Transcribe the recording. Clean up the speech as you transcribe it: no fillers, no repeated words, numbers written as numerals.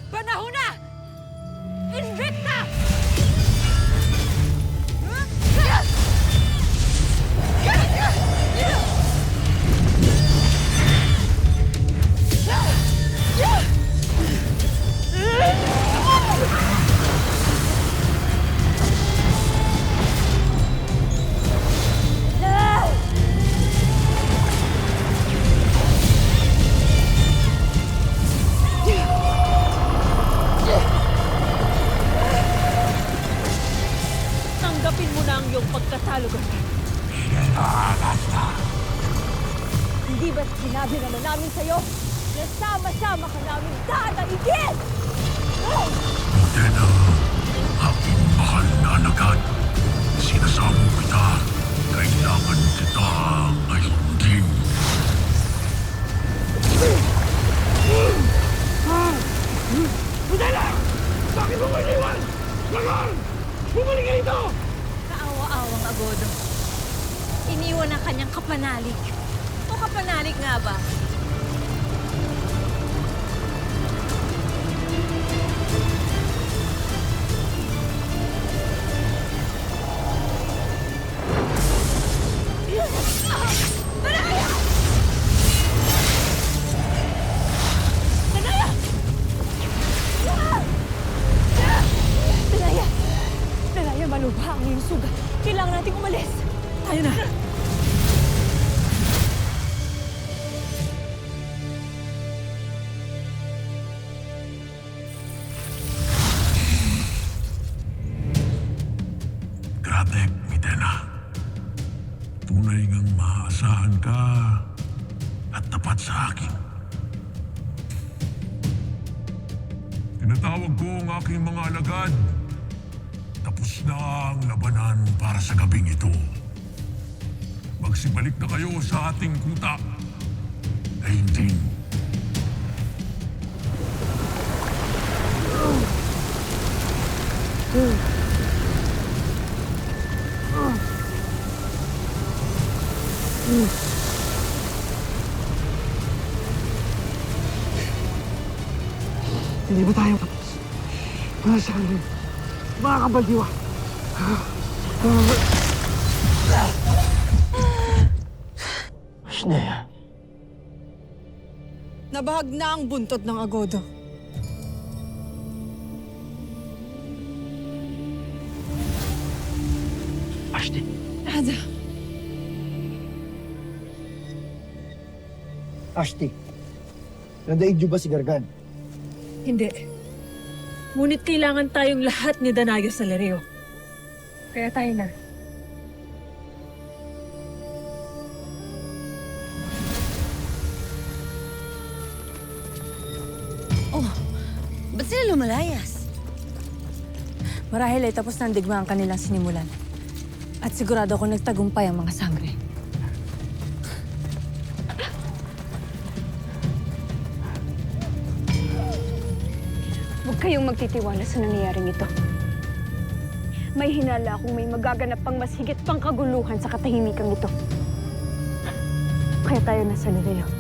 Panahon na! Invicta! Tanggapin mo na ang iyong pagkatalo, Gordon. Hindi ba't sinabi naman namin sa'yo na sama-sama ka namin dadaigin? Modena, aking mahal na alagad. Sinasamo kita. Kailangan kita ay sundin. Modena! Bakit mo ko iniwan? Lagon! Bumalik ka dito! Kaawa-awang Agodo. Iniwan ang kanyang kapanalig. O kapanalig nga ba? Danaya! Danaya! Danaya! Danaya, malubha ang iyong sugat. Kailangan nating umalis. Tayo na. Gratek, Modena. Tunay ngang maaasahan ka at tapat sa akin. Tinatawag ko ang aking mga alagad. Tapos na ang labanan para sa gabing ito. Magsibalik na kayo sa ating kuta. Aintin. Hindi ba tayo tapos? Para sa akin, mga kabaldiwa. Ashnea. Nabahag na ang buntot ng Agodo. Ashti. Ada, Ashti, nadaig niyo ba si Gargan? Hindi. Ngunit kailangan tayong lahat ni Danaya sa Lereo. Kaya tayo na. Oh, ba't sila lumalayas? Marahil ay tapos na ang digma ang kanilang sinimulan. At sigurado ako nagtagumpay ang mga sangre. Huwag kayong magtitiwala sa nangyayaring ito. May hinala akong may magaganap pang mas higit pang kaguluhan sa katahimikan ito. Kaya tayo nasa Lireo.